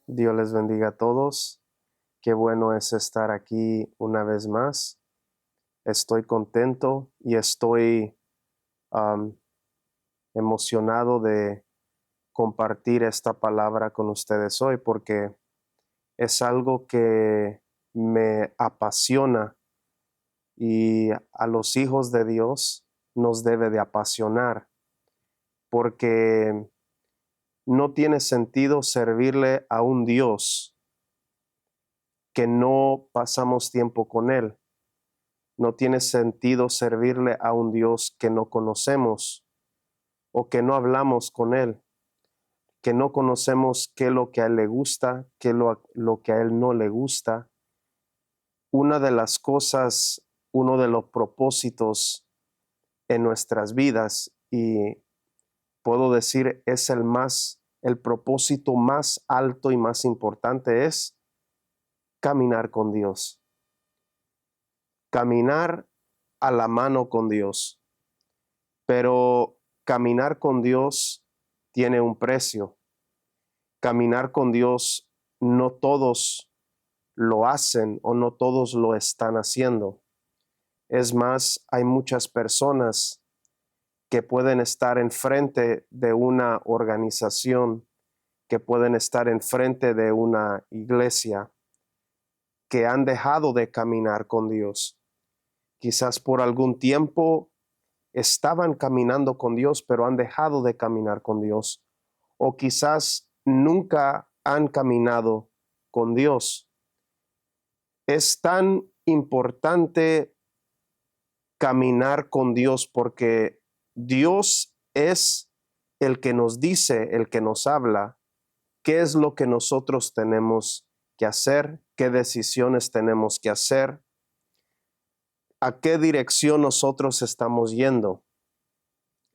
Dios les bendiga a todos. Qué bueno es estar aquí una vez más. Estoy contento y estoy um, emocionado de compartir esta palabra con ustedes hoy porque es algo que me apasiona y a los hijos de Dios nos debe de apasionar porque no tiene sentido servirle a un Dios que no pasamos tiempo con Él. No tiene sentido servirle a un Dios que no conocemos o que no hablamos con Él, que no conocemos qué es lo que a Él le gusta, qué es lo que a Él no le gusta. Una de las cosas, uno de los propósitos en nuestras vidas, y puedo decir es el propósito más alto y más importante es caminar con Dios. Caminar a la mano con Dios. Pero caminar con Dios tiene un precio. Caminar con Dios no todos lo hacen o no todos lo están haciendo. Es más, hay muchas personas que pueden estar enfrente de una organización, que pueden estar enfrente de una iglesia, que han dejado de caminar con Dios. Quizás por algún tiempo estaban caminando con Dios, pero han dejado de caminar con Dios. O quizás nunca han caminado con Dios. Es tan importante caminar con Dios porque Dios es el que nos dice, el que nos habla, qué es lo que nosotros tenemos que hacer, qué decisiones tenemos que hacer, a qué dirección nosotros estamos yendo.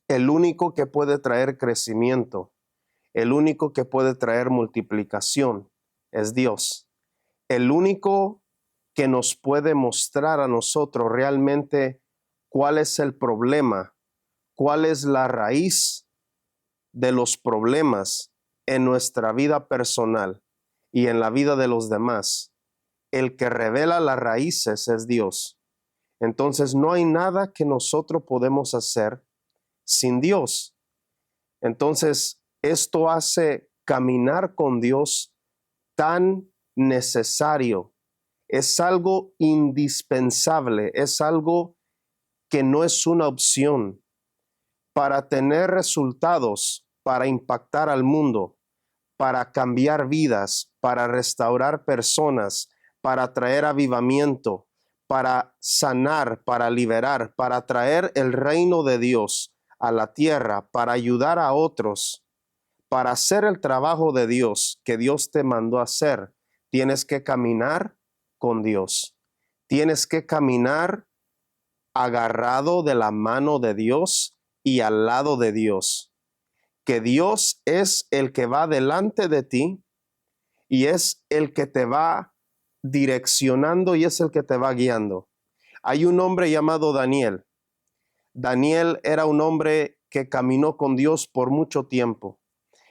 El único que puede traer crecimiento, el único que puede traer multiplicación es Dios. El único que nos puede mostrar a nosotros realmente cuál es el problema, cuál es la raíz de los problemas en nuestra vida personal y en la vida de los demás. El que revela las raíces es Dios. Entonces no hay nada que nosotros podemos hacer sin Dios. Entonces esto hace caminar con Dios tan necesario. Es algo indispensable, es algo que no es una opción para tener resultados, para impactar al mundo, para cambiar vidas, para restaurar personas, para traer avivamiento, para sanar, para liberar, para traer el reino de Dios a la tierra, para ayudar a otros, para hacer el trabajo de Dios que Dios te mandó a hacer. Tienes que caminar con Dios. Tienes que caminar agarrado de la mano de Dios y al lado de Dios. Que Dios es el que va delante de ti y es el que te va direccionando y es el que te va guiando. Hay un hombre llamado Daniel. Daniel era un hombre que caminó con Dios por mucho tiempo.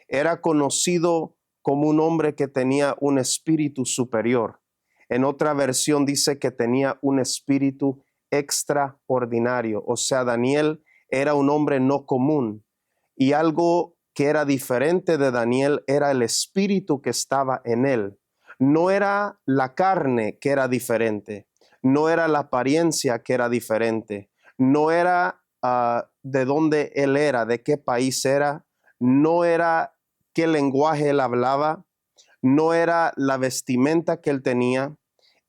Era conocido como un hombre que tenía un espíritu superior. En otra versión dice que tenía un espíritu extraordinario. O sea, Daniel era un hombre no común. Y algo que era diferente de Daniel era el espíritu que estaba en él. No era la carne que era diferente. No era la apariencia que era diferente. No era de dónde él era, de qué país era. No era qué lenguaje él hablaba, no era la vestimenta que él tenía,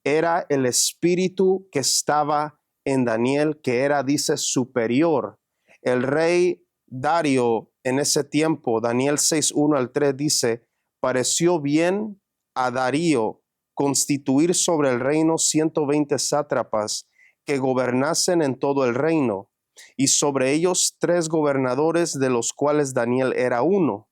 era el espíritu que estaba en Daniel, que era, dice, superior. El rey Darío en ese tiempo, Daniel 6:1-3 dice, pareció bien a Darío constituir sobre el reino 120 sátrapas que gobernasen en todo el reino, y sobre ellos 3 gobernadores, de los cuales Daniel era uno,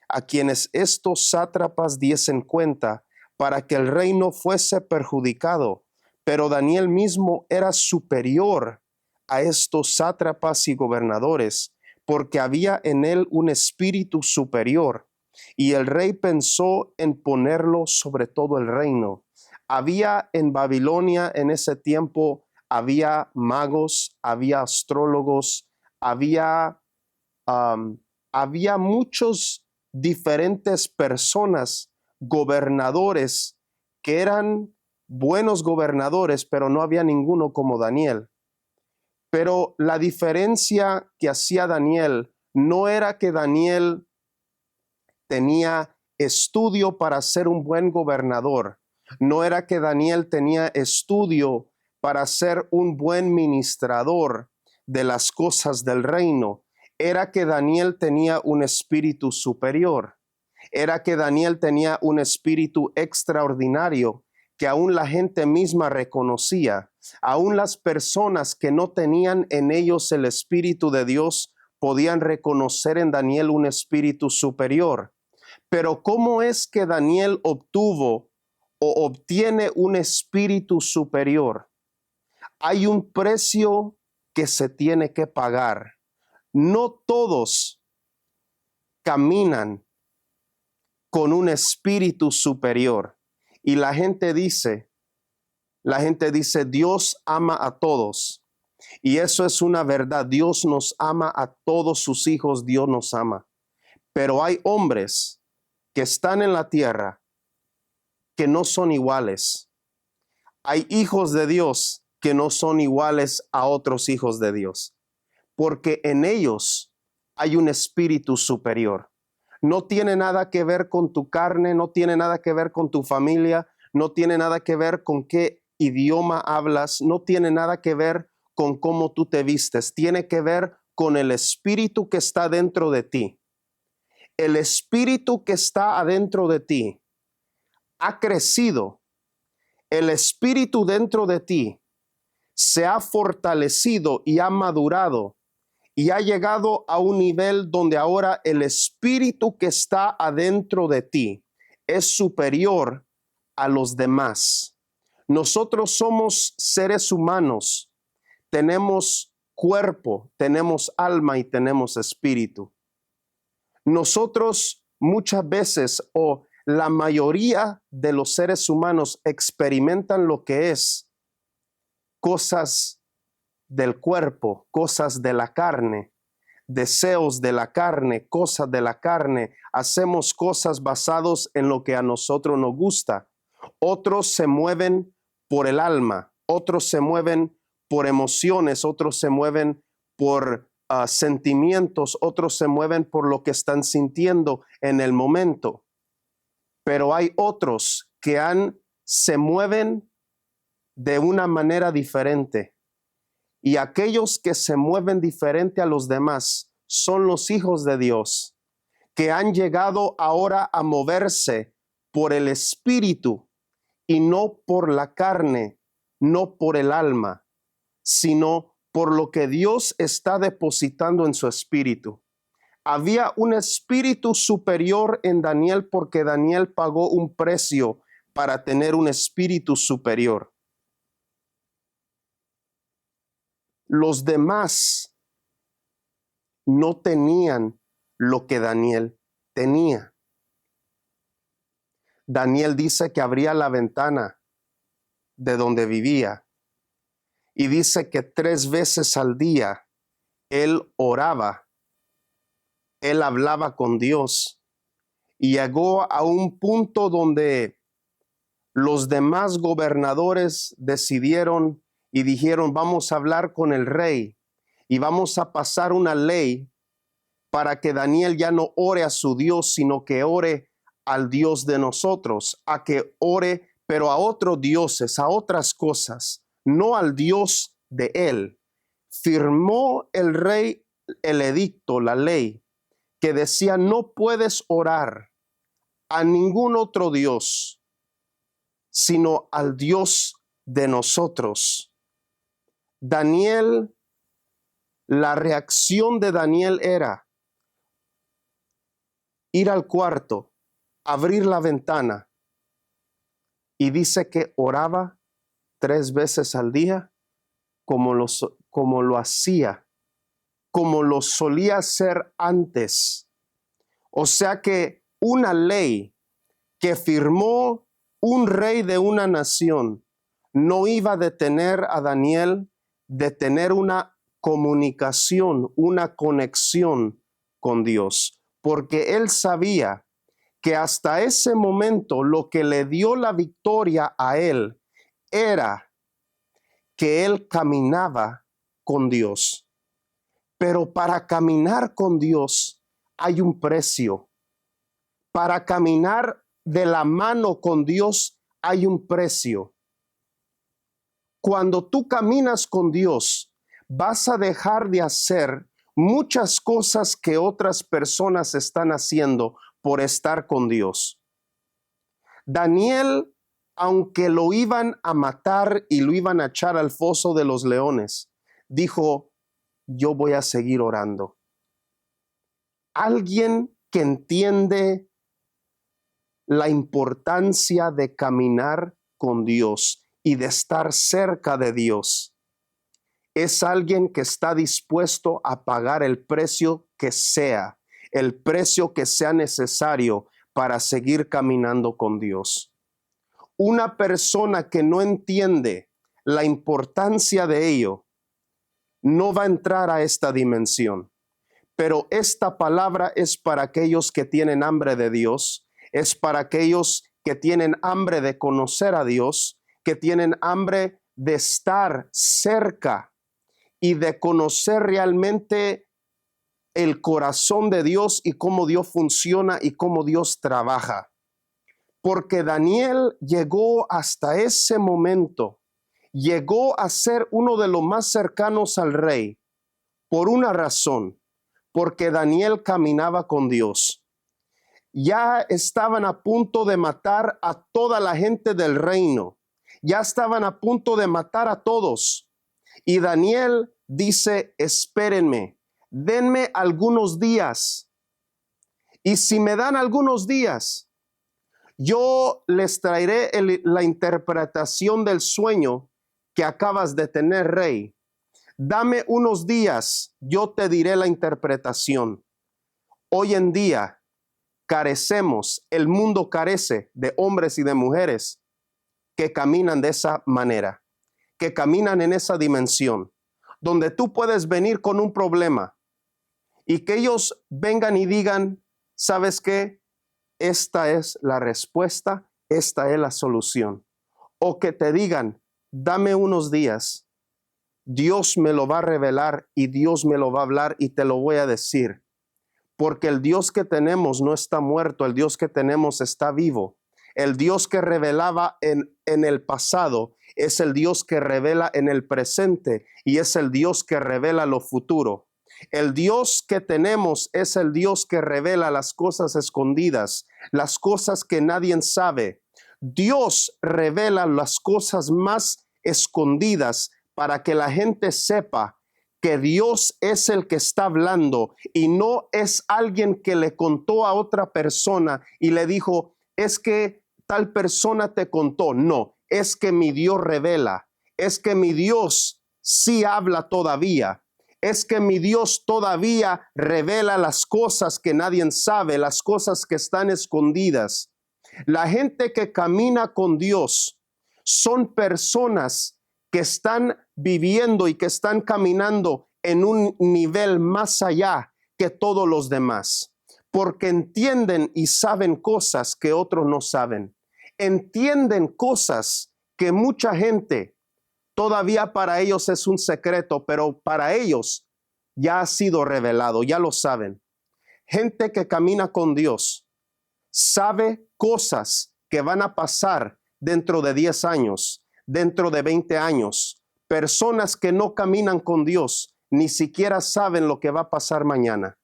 a quienes estos sátrapas diesen cuenta para que el reino fuese perjudicado. Pero Daniel mismo era superior a estos sátrapas y gobernadores, porque había en él un espíritu superior. y el rey pensó en ponerlo sobre todo el reino. Había en Babilonia en ese tiempo, había magos, había astrólogos, había, había muchos diferentes personas, gobernadores, que eran buenos gobernadores, pero no había ninguno como Daniel. Pero la diferencia que hacía Daniel no era que Daniel tenía estudio para ser un buen gobernador, no era que Daniel tenía estudio para ser un buen ministrador de las cosas del reino, era que Daniel tenía un espíritu superior, era que Daniel tenía un espíritu extraordinario que aún la gente misma reconocía, aún las personas que no tenían en ellos el espíritu de Dios podían reconocer en Daniel un espíritu superior. Pero ¿cómo es que Daniel obtuvo o obtiene un espíritu superior? Hay un precio que se tiene que pagar. No todos caminan con un espíritu superior. Y la gente dice, Dios ama a todos. Y eso es una verdad. Dios nos ama a todos sus hijos, Dios nos ama. Pero hay hombres que están en la tierra que no son iguales. Hay hijos de Dios que no son iguales a otros hijos de Dios, porque en ellos hay un espíritu superior. No tiene nada que ver con tu carne, no tiene nada que ver con tu familia, no tiene nada que ver con qué idioma hablas, no tiene nada que ver con cómo tú te vistes, tiene que ver con el espíritu que está dentro de ti. El espíritu que está adentro de ti ha crecido. El espíritu dentro de ti se ha fortalecido y ha madurado y ha llegado a un nivel donde ahora el espíritu que está adentro de ti es superior a los demás. Nosotros somos seres humanos, tenemos cuerpo, tenemos alma y tenemos espíritu. Nosotros muchas veces o la mayoría de los seres humanos experimentan lo que es cosas del cuerpo, cosas de la carne, deseos de la carne, cosas de la carne. Hacemos cosas basados en lo que a nosotros nos gusta. Otros se mueven por el alma, otros se mueven por emociones, otros se mueven por sentimientos, otros se mueven por lo que están sintiendo en el momento. Pero hay otros que se mueven de una manera diferente. Y aquellos que se mueven diferente a los demás son los hijos de Dios, que han llegado ahora a moverse por el espíritu y no por la carne, no por el alma, sino por lo que Dios está depositando en su espíritu. Había un espíritu superior en Daniel porque Daniel pagó un precio para tener un espíritu superior. Los demás no tenían lo que Daniel tenía. Daniel dice que abría la ventana de donde vivía y dice que 3 veces al día él oraba, él hablaba con Dios y llegó a un punto donde los demás gobernadores decidieron y dijeron, vamos a hablar con el rey y vamos a pasar una ley para que Daniel ya no ore a su Dios, sino que ore al Dios de nosotros, a que ore, pero a otros dioses, a otras cosas, no al Dios de él. Firmó el rey el edicto, la ley, que decía, no puedes orar a ningún otro Dios, sino al Dios de nosotros. Daniel, la reacción de Daniel era ir al cuarto, abrir la ventana, y dice que oraba 3 veces al día como lo hacía, como lo solía hacer antes. O sea que una ley que firmó un rey de una nación no iba a detener a Daniel de tener una comunicación, una conexión con Dios, porque él sabía que hasta ese momento lo que le dio la victoria a él era que él caminaba con Dios. Pero para caminar con Dios hay un precio. Para caminar de la mano con Dios hay un precio. Cuando tú caminas con Dios, vas a dejar de hacer muchas cosas que otras personas están haciendo por estar con Dios. Daniel, aunque lo iban a matar y lo iban a echar al foso de los leones, dijo, yo voy a seguir orando. Alguien que entiende la importancia de caminar con Dios y de estar cerca de Dios es alguien que está dispuesto a pagar el precio que sea necesario para seguir caminando con Dios. Una persona que no entiende la importancia de ello no va a entrar a esta dimensión. Pero esta palabra es para aquellos que tienen hambre de Dios, es para aquellos que tienen hambre de conocer a Dios, que tienen hambre de estar cerca y de conocer realmente el corazón de Dios y cómo Dios funciona y cómo Dios trabaja. Porque Daniel llegó hasta ese momento, llegó a ser uno de los más cercanos al rey por una razón, porque Daniel caminaba con Dios. Ya estaban a punto de matar a toda la gente del reino, ya estaban a punto de matar a todos. Y Daniel dice, espérenme, denme algunos días. Y si me dan algunos días, yo les traeré la interpretación del sueño que acabas de tener, rey. Dame unos días, yo te diré la interpretación. Hoy en día carecemos, el mundo carece de hombres y de mujeres que caminan de esa manera, que caminan en esa dimensión, donde tú puedes venir con un problema y que ellos vengan y digan, ¿sabes qué? Esta es la respuesta, esta es la solución. O que te digan, dame unos días, Dios me lo va a revelar y Dios me lo va a hablar y te lo voy a decir. Porque el Dios que tenemos no está muerto, el Dios que tenemos está vivo. El Dios que revelaba en el pasado es el Dios que revela en el presente y es el Dios que revela lo futuro. El Dios que tenemos es el Dios que revela las cosas escondidas, las cosas que nadie sabe. Dios revela las cosas más escondidas para que la gente sepa que Dios es el que está hablando y no es alguien que le contó a otra persona y le dijo, es que tal persona te contó. No, es que mi Dios revela, es que mi Dios sí habla todavía. Es que mi Dios todavía revela las cosas que nadie sabe, las cosas que están escondidas. La gente que camina con Dios son personas que están viviendo y que están caminando en un nivel más allá que todos los demás, porque entienden y saben cosas que otros no saben. Entienden cosas que mucha gente todavía para ellos es un secreto, pero para ellos ya ha sido revelado, ya lo saben. Gente que camina con Dios sabe cosas que van a pasar dentro de 10 años, dentro de 20 años. Personas que no caminan con Dios ni siquiera saben lo que va a pasar mañana.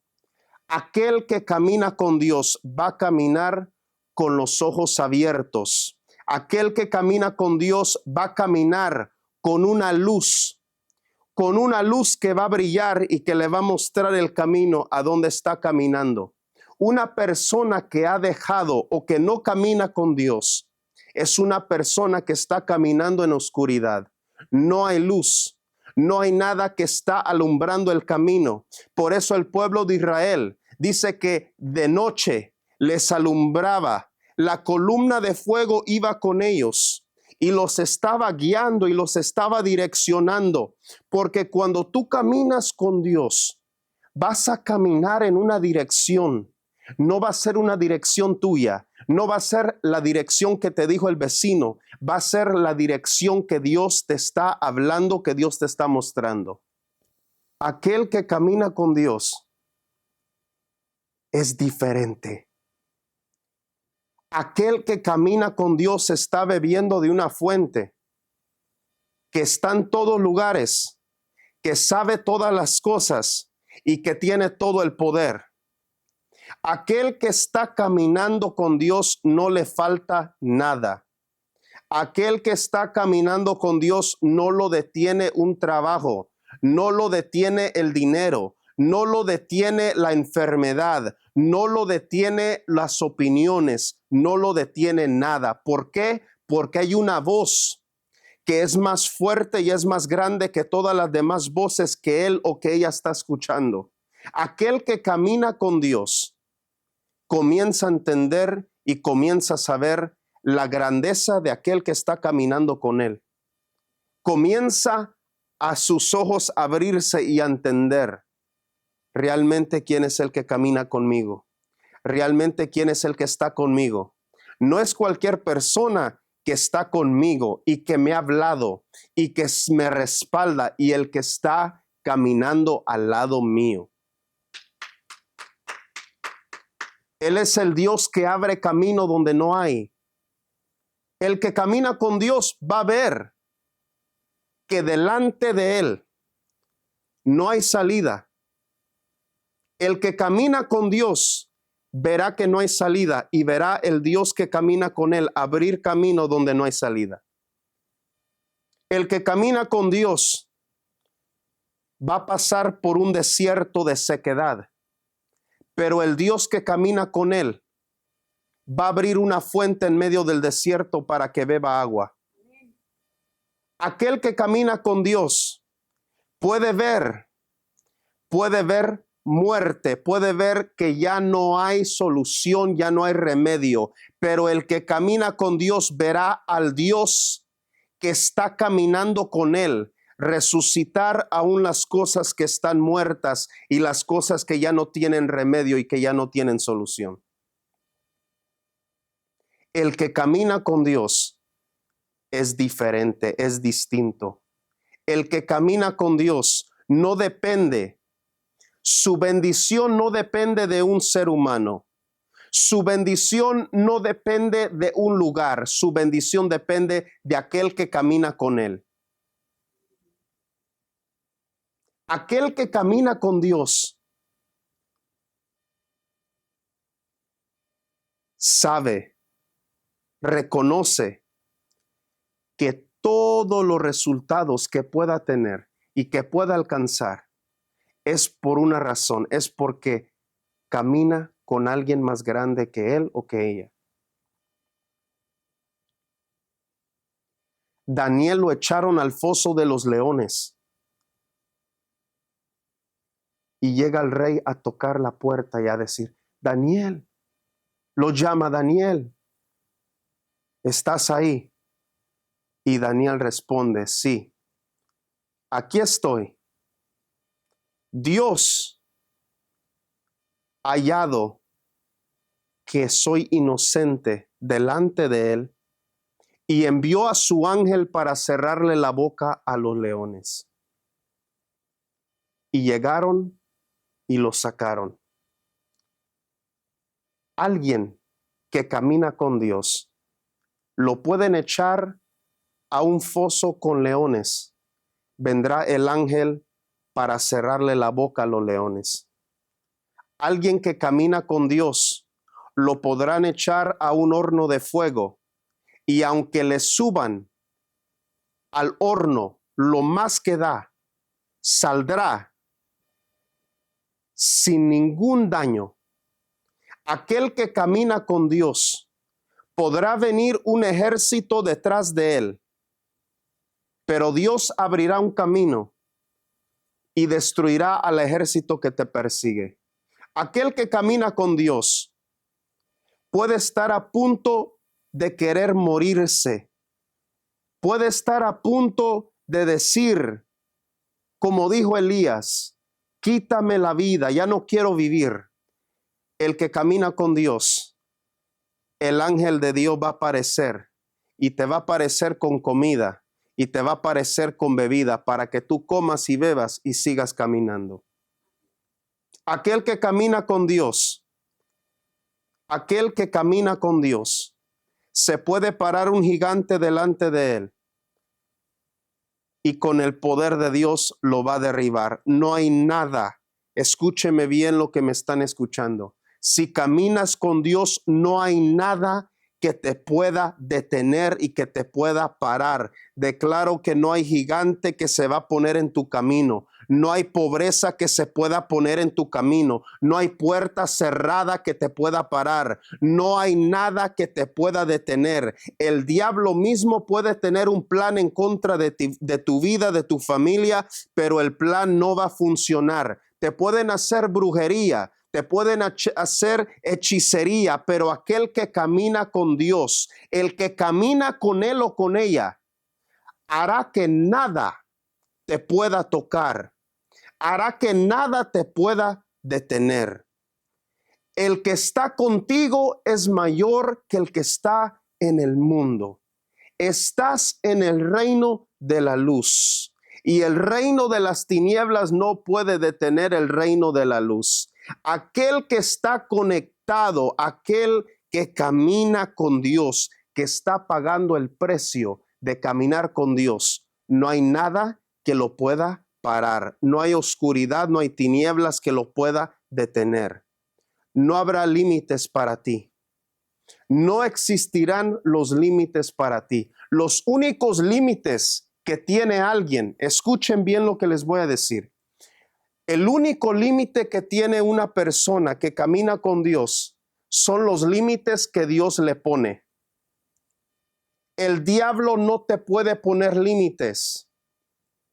Aquel que camina con Dios va a caminar con los ojos abiertos. Aquel que camina con Dios va a caminar con una luz que va a brillar y que le va a mostrar el camino a donde está caminando. Una persona que ha dejado o que no camina con Dios es una persona que está caminando en oscuridad. No hay luz, no hay nada que está alumbrando el camino. Por eso el pueblo de Israel dice que de noche les alumbraba, la columna de fuego iba con ellos y los estaba guiando y los estaba direccionando, porque cuando tú caminas con Dios, vas a caminar en una dirección. No va a ser una dirección tuya, no va a ser la dirección que te dijo el vecino, va a ser la dirección que Dios te está hablando, que Dios te está mostrando. Aquel que camina con Dios es diferente. Aquel que camina con Dios está bebiendo de una fuente que está en todos lugares, que sabe todas las cosas y que tiene todo el poder. Aquel que está caminando con Dios no le falta nada. Aquel que está caminando con Dios no lo detiene un trabajo, no lo detiene el dinero, no lo detiene la enfermedad, no lo detiene las opiniones, no lo detiene nada. ¿Por qué? Porque hay una voz que es más fuerte y es más grande que todas las demás voces que él o que ella está escuchando. Aquel que camina con Dios comienza a entender y comienza a saber la grandeza de aquel que está caminando con él. Comienza a sus ojos a abrirse y a entender realmente quién es el que camina conmigo. Realmente quién es el que está conmigo. No es cualquier persona que está conmigo y que me ha hablado y que me respalda y el que está caminando al lado mío. Él es el Dios que abre camino donde no hay. El que camina con Dios va a ver que delante de él no hay salida. El que camina con Dios verá que no hay salida y verá el Dios que camina con él abrir camino donde no hay salida. El que camina con Dios va a pasar por un desierto de sequedad, pero el Dios que camina con él va a abrir una fuente en medio del desierto para que beba agua. Aquel que camina con Dios puede ver muerte, puede ver que ya no hay solución, ya no hay remedio, pero el que camina con Dios verá al Dios que está caminando con él resucitar aún las cosas que están muertas y las cosas que ya no tienen remedio y que ya no tienen solución. El que camina con Dios es diferente, es distinto. El que camina con Dios no depende, su bendición no depende de un ser humano. Su bendición no depende de un lugar, su bendición depende de aquel que camina con él. Aquel que camina con Dios sabe, reconoce que todos los resultados que pueda tener y que pueda alcanzar es por una razón, es porque camina con alguien más grande que él o que ella. Daniel lo echaron al foso de los leones y llega el rey a tocar la puerta y a decir, Daniel, lo llama Daniel, ¿estás ahí? Y Daniel responde, sí, aquí estoy. Dios ha hallado que soy inocente delante de él y envió a su ángel para cerrarle la boca a los leones. Y llegaron y los sacaron. Alguien que camina con Dios lo pueden echar a un foso con leones. Vendrá el ángel para cerrarle la boca a los leones. Alguien que camina con Dios lo podrán echar a un horno de fuego y aunque le suban al horno lo más que da, saldrá sin ningún daño. Aquel que camina con Dios podrá venir un ejército detrás de él, pero Dios abrirá un camino y destruirá al ejército que te persigue. Aquel que camina con Dios puede estar a punto de querer morirse. Puede estar a punto de decir, como dijo Elías, quítame la vida, ya no quiero vivir. El que camina con Dios, el ángel de Dios va a aparecer y te va a aparecer con comida y te va a aparecer con bebida para que tú comas y bebas y sigas caminando. Aquel que camina con Dios, aquel que camina con Dios, se puede parar un gigante delante de él y con el poder de Dios lo va a derribar. No hay nada, escúcheme bien lo que me están escuchando. Si caminas con Dios, no hay nada que te pueda detener y que te pueda parar. Declaro que no hay gigante que se va a poner en tu camino. No hay pobreza que se pueda poner en tu camino. No hay puerta cerrada que te pueda parar. No hay nada que te pueda detener. El diablo mismo puede tener un plan en contra de tu vida, de tu familia, pero el plan no va a funcionar. Te pueden hacer brujería, te pueden hacer hechicería, pero aquel que camina con Dios, el que camina con él o con ella, hará que nada te pueda tocar, hará que nada te pueda detener. El que está contigo es mayor que el que está en el mundo. Estás en el reino de la luz y el reino de las tinieblas no puede detener el reino de la luz. Aquel que está conectado, aquel que camina con Dios, que está pagando el precio de caminar con Dios, no hay nada que lo pueda parar. No hay oscuridad, no hay tinieblas que lo pueda detener. No habrá límites para ti. No existirán los límites para ti. Los únicos límites que tiene alguien, escuchen bien lo que les voy a decir. El único límite que tiene una persona que camina con Dios son los límites que Dios le pone. El diablo no te puede poner límites.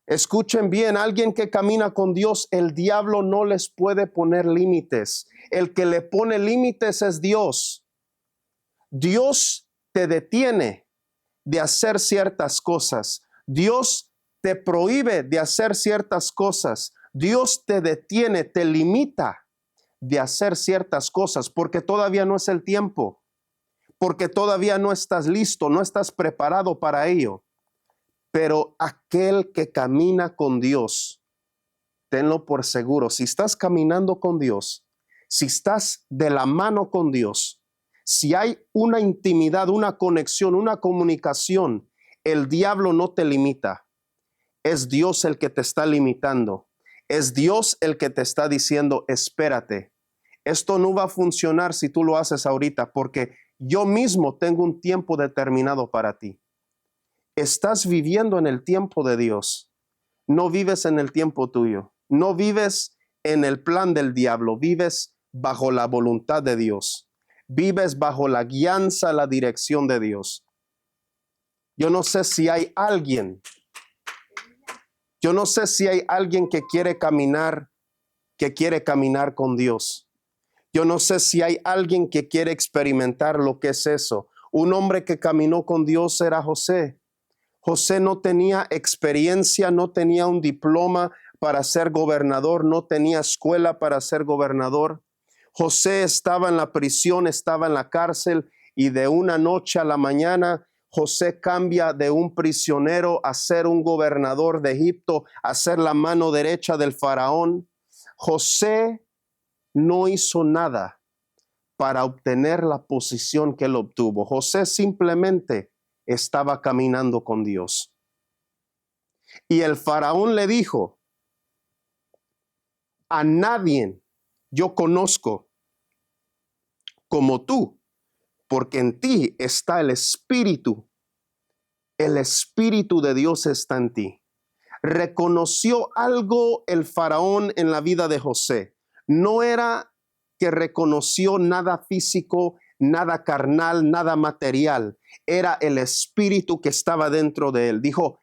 Escuchen bien, alguien que camina con Dios, el diablo no les puede poner límites. El que le pone límites es Dios. Dios te detiene de hacer ciertas cosas. Dios te prohíbe de hacer ciertas cosas. Dios te detiene, te limita de hacer ciertas cosas porque todavía no es el tiempo, porque todavía no estás listo, no estás preparado para ello. Pero aquel que camina con Dios, tenlo por seguro, si estás caminando con Dios, si estás de la mano con Dios, si hay una intimidad, una conexión, una comunicación, el diablo no te limita. Es Dios el que te está limitando. Es Dios el que te está diciendo, espérate, esto no va a funcionar si tú lo haces ahorita, porque yo mismo tengo un tiempo determinado para ti. Estás viviendo en el tiempo de Dios. No vives en el tiempo tuyo. No vives en el plan del diablo. Vives bajo la voluntad de Dios. Vives bajo la guianza, la dirección de Dios. Yo no sé si hay alguien que quiere caminar con Dios. Yo no sé si hay alguien que quiere experimentar lo que es eso. Un hombre que caminó con Dios era José. José no tenía experiencia, no tenía un diploma para ser gobernador, no tenía escuela para ser gobernador. José estaba en la prisión, estaba en la cárcel y de una noche a la mañana José cambia de un prisionero a ser un gobernador de Egipto, a ser la mano derecha del faraón. José no hizo nada para obtener la posición que él obtuvo. José simplemente estaba caminando con Dios. Y el faraón le dijo, a nadie yo conozco como tú, porque en ti está el Espíritu de Dios está en ti. Reconoció algo el faraón en la vida de José. No era que reconoció nada físico, nada carnal, nada material. Era el espíritu que estaba dentro de él. Dijo,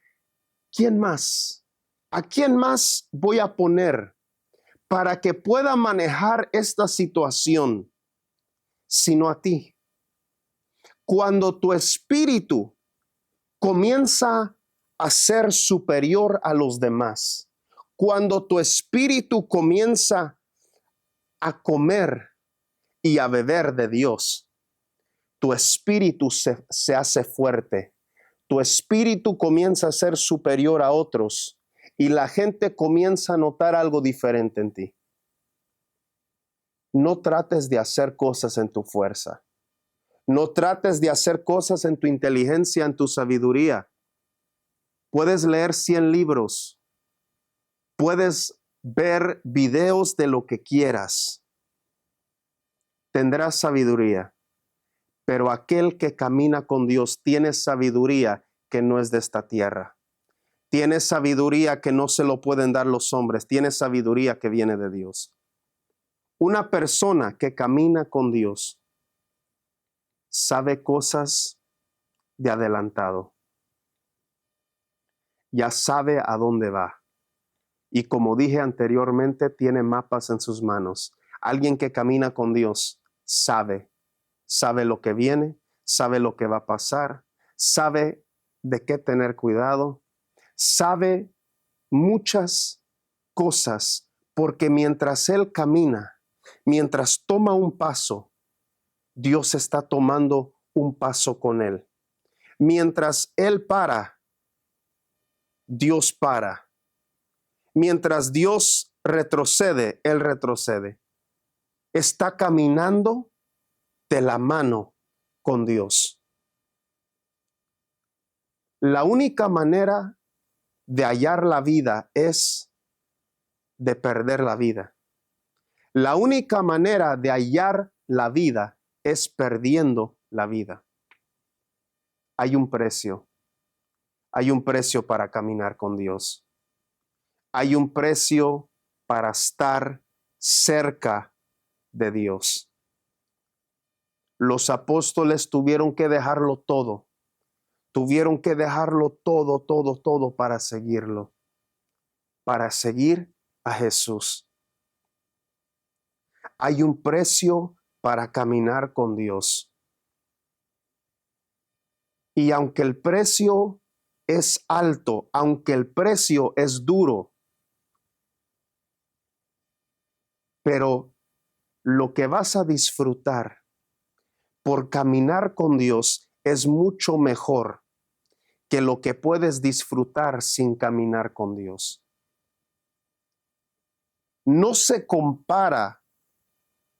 ¿quién más? ¿A quién más voy a poner para que pueda manejar esta situación sino a ti? Cuando tu espíritu comienza a ser superior a los demás, cuando tu espíritu comienza a comer y a beber de Dios, tu espíritu se hace fuerte, tu espíritu comienza a ser superior a otros y la gente comienza a notar algo diferente en ti. No trates de hacer cosas en tu fuerza. No trates de hacer cosas en tu inteligencia, en tu sabiduría. Puedes leer 100 libros. Puedes ver videos de lo que quieras. Tendrás sabiduría. Pero aquel que camina con Dios tiene sabiduría que no es de esta tierra. Tiene sabiduría que no se lo pueden dar los hombres. Tiene sabiduría que viene de Dios. Una persona que camina con Dios sabe cosas de adelantado. Ya sabe a dónde va. Y como dije anteriormente, tiene mapas en sus manos. Alguien que camina con Dios sabe lo que viene, sabe lo que va a pasar, sabe de qué tener cuidado, sabe muchas cosas, porque mientras él camina, mientras toma un paso, Dios está tomando un paso con él. Mientras él para, Dios para. Mientras Dios retrocede, él retrocede. Está caminando de la mano con Dios. La única manera de hallar la vida es de perder la vida. La única manera de hallar la vida es perdiendo la vida. Hay un precio. Hay un precio para caminar con Dios. Hay un precio para estar cerca de Dios. Los apóstoles tuvieron que dejarlo todo. Tuvieron que dejarlo todo para seguirlo. Para seguir a Jesús. Hay un precio para caminar con Dios. Y aunque el precio es alto, aunque el precio es duro, pero lo que vas a disfrutar por caminar con Dios es mucho mejor que lo que puedes disfrutar sin caminar con Dios. No se compara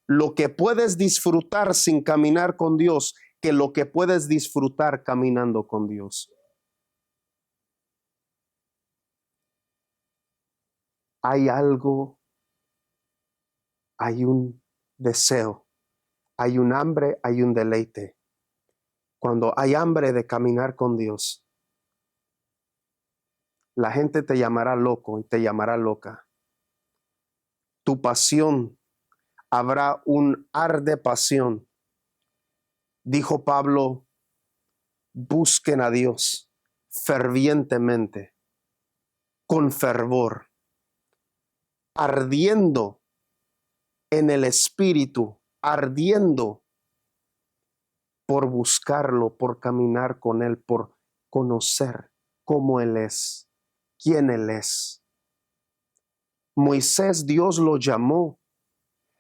lo que puedes disfrutar sin caminar con Dios que lo que puedes disfrutar caminando con Dios. Hay algo, hay un deseo, hay un hambre, hay un deleite. Cuando hay hambre de caminar con Dios, la gente te llamará loco y te llamará loca. Tu pasión, habrá un arde pasión. Dijo Pablo, busquen a Dios fervientemente, con fervor, ardiendo en el espíritu, ardiendo por buscarlo, por caminar con Él, por conocer cómo Él es, quién Él es. Moisés, Dios lo llamó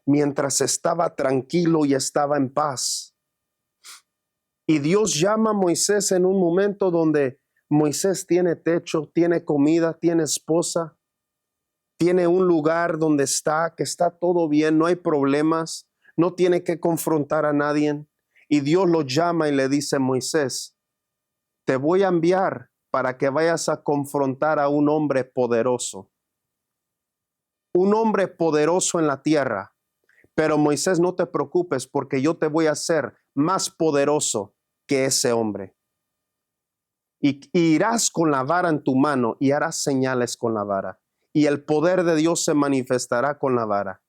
mientras estaba tranquilo y estaba en paz. Y Dios llama a Moisés en un momento donde Moisés tiene techo, tiene comida, tiene esposa, tiene un lugar donde está, que está todo bien, no hay problemas, no tiene que confrontar a nadie. Y Dios lo llama y le dice, Moisés, te voy a enviar para que vayas a confrontar a un hombre poderoso. Un hombre poderoso en la tierra. Pero Moisés, no te preocupes porque yo te voy a hacer más poderoso que ese hombre. Y irás con la vara en tu mano y harás señales con la vara. Y el poder de Dios se manifestará con la vara.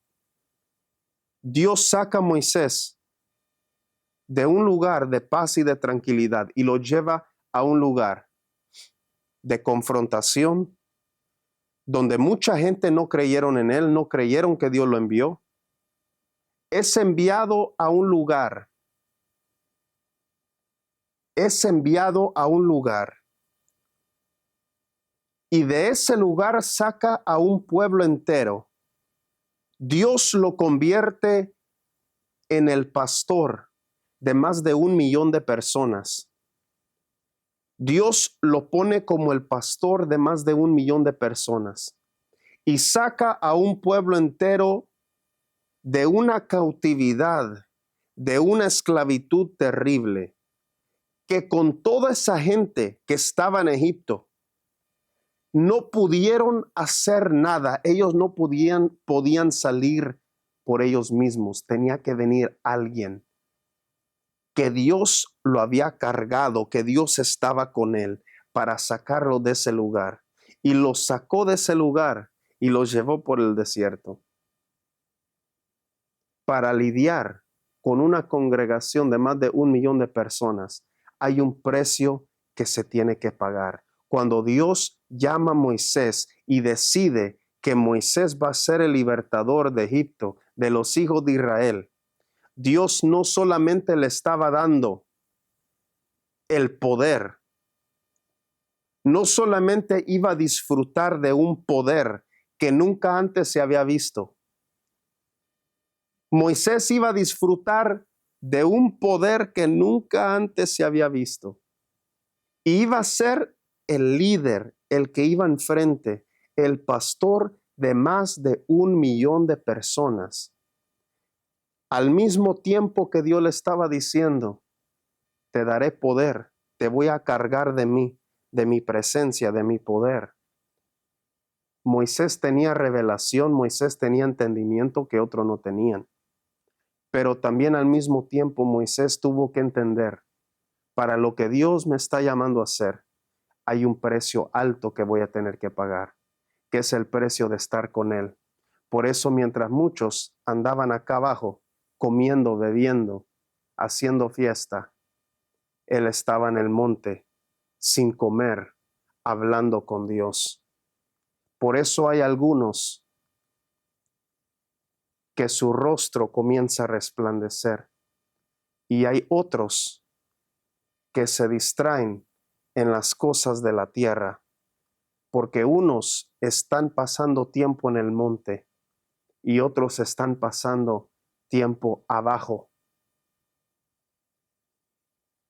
Dios saca a Moisés de un lugar de paz y de tranquilidad y lo lleva a un lugar de confrontación donde mucha gente no creyeron en él, no creyeron que Dios lo envió. Es enviado a un lugar es enviado a un lugar y de ese lugar saca a un pueblo entero. Dios lo convierte en el pastor de más de 1 millón de personas. Dios lo pone como el pastor de más de 1 millón de personas y saca a un pueblo entero de una cautividad, de una esclavitud terrible, que con toda esa gente que estaba en Egipto, no pudieron hacer nada. Ellos no podían salir por ellos mismos. Tenía que venir alguien que Dios lo había cargado, que Dios estaba con él para sacarlo de ese lugar. Y los sacó de ese lugar y los llevó por el desierto para lidiar con una congregación de más de 1 millón de personas. Hay un precio que se tiene que pagar. Cuando Dios llama a Moisés y decide que Moisés va a ser el libertador de Egipto, de los hijos de Israel, Dios no solamente le estaba dando el poder, no solamente iba a disfrutar de un poder que nunca antes se había visto. Moisés iba a disfrutar de un poder que nunca antes se había visto. Y iba a ser el líder, el que iba enfrente, el pastor de más de 1 millón de personas. Al mismo tiempo que Dios le estaba diciendo, te daré poder, te voy a cargar de mí, de mi presencia, de mi poder. Moisés tenía revelación, Moisés tenía entendimiento que otros no tenían. Pero también al mismo tiempo Moisés tuvo que entender, para lo que Dios me está llamando a hacer, hay un precio alto que voy a tener que pagar, que es el precio de estar con Él. Por eso mientras muchos andaban acá abajo, comiendo, bebiendo, haciendo fiesta, Él estaba en el monte, sin comer, hablando con Dios. Por eso hay algunos que su rostro comienza a resplandecer y hay otros que se distraen en las cosas de la tierra, porque unos están pasando tiempo en el monte y otros están pasando tiempo abajo,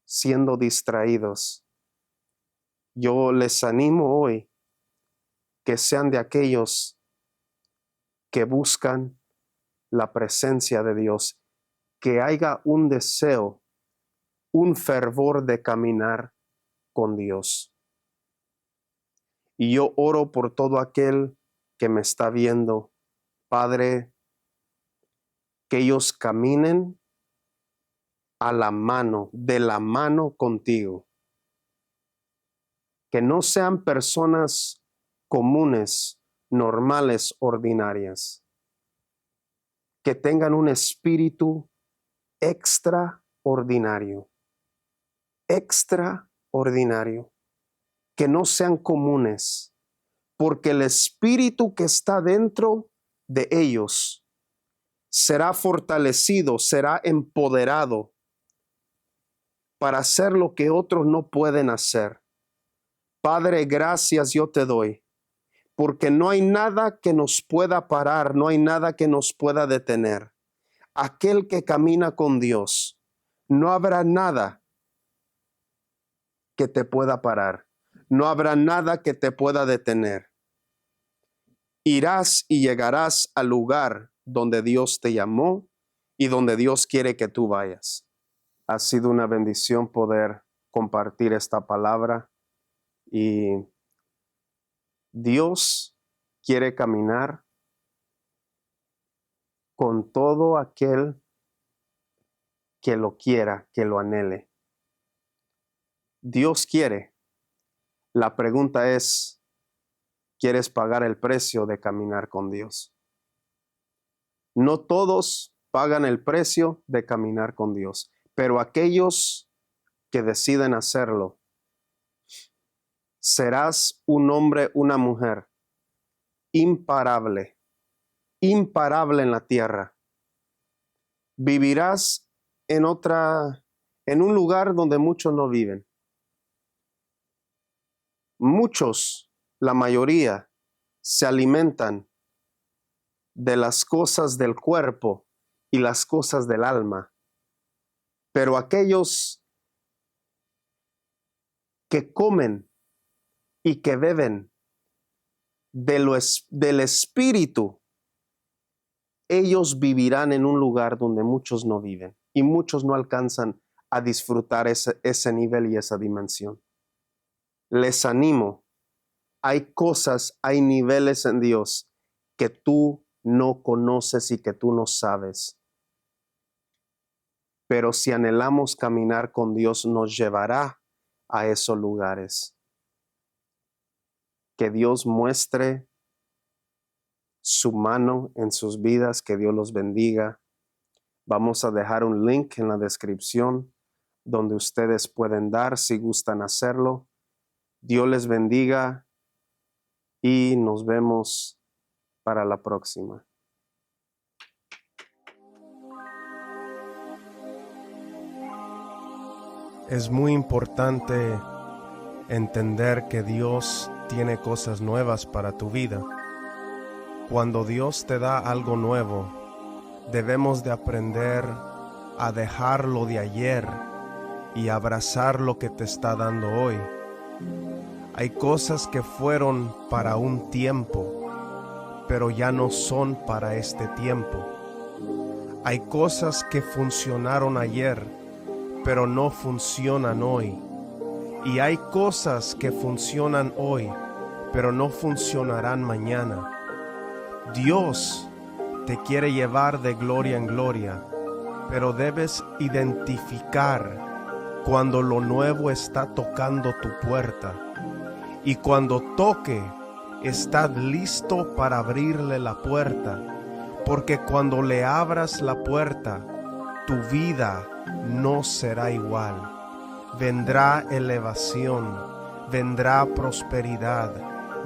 siendo distraídos. Yo les animo hoy que sean de aquellos que buscan la presencia de Dios, que haya un deseo, un fervor de caminar con Dios. Y yo oro por todo aquel que me está viendo, Padre, que ellos caminen a la mano, de la mano contigo. Que no sean personas comunes, normales, ordinarias. Que tengan un espíritu extraordinario. Extraordinario. Que no sean comunes, porque el espíritu que está dentro de ellos será fortalecido, será empoderado para hacer lo que otros no pueden hacer. Padre, gracias yo te doy, porque no hay nada que nos pueda parar, no hay nada que nos pueda detener. Aquel que camina con Dios, no habrá nada que te pueda parar, no habrá nada que te pueda detener. Irás y llegarás al lugar donde Dios te llamó y donde Dios quiere que tú vayas. Ha sido una bendición poder compartir esta palabra y Dios quiere caminar con todo aquel que lo quiera, que lo anhele. Dios quiere. La pregunta es, ¿quieres pagar el precio de caminar con Dios? No todos pagan el precio de caminar con Dios, pero aquellos que deciden hacerlo, serás un hombre, una mujer imparable, imparable en la tierra. Vivirás en en un lugar donde muchos no viven. Muchos, la mayoría, se alimentan de las cosas del cuerpo y las cosas del alma. Pero aquellos que comen y que beben del espíritu, ellos vivirán en un lugar donde muchos no viven y muchos no alcanzan a disfrutar ese nivel y esa dimensión. Les animo, hay cosas, hay niveles en Dios que tú no conoces y que tú no sabes. Pero si anhelamos caminar con Dios, nos llevará a esos lugares. Que Dios muestre su mano en sus vidas, que Dios los bendiga. Vamos a dejar un link en la descripción donde ustedes pueden dar si gustan hacerlo. Dios les bendiga y nos vemos para la próxima. Es muy importante entender que Dios tiene cosas nuevas para tu vida. Cuando Dios te da algo nuevo, debemos de aprender a dejar lo de ayer y abrazar lo que te está dando hoy. Hay cosas que fueron para un tiempo, pero ya no son para este tiempo. Hay cosas que funcionaron ayer, pero no funcionan hoy. Y hay cosas que funcionan hoy, pero no funcionarán mañana. Dios te quiere llevar de gloria en gloria, pero debes identificar cuando lo nuevo está tocando tu puerta. Y cuando toque, estás listo para abrirle la puerta, porque cuando le abras la puerta, tu vida no será igual. Vendrá elevación, vendrá prosperidad,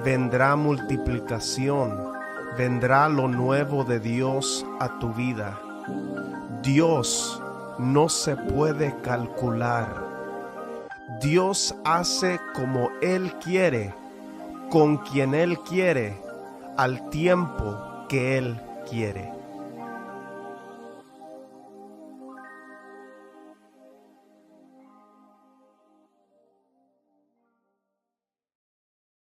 vendrá multiplicación, vendrá lo nuevo de Dios a tu vida. Dios no se puede calcular. Dios hace como Él quiere, con quien Él quiere, al tiempo que Él quiere.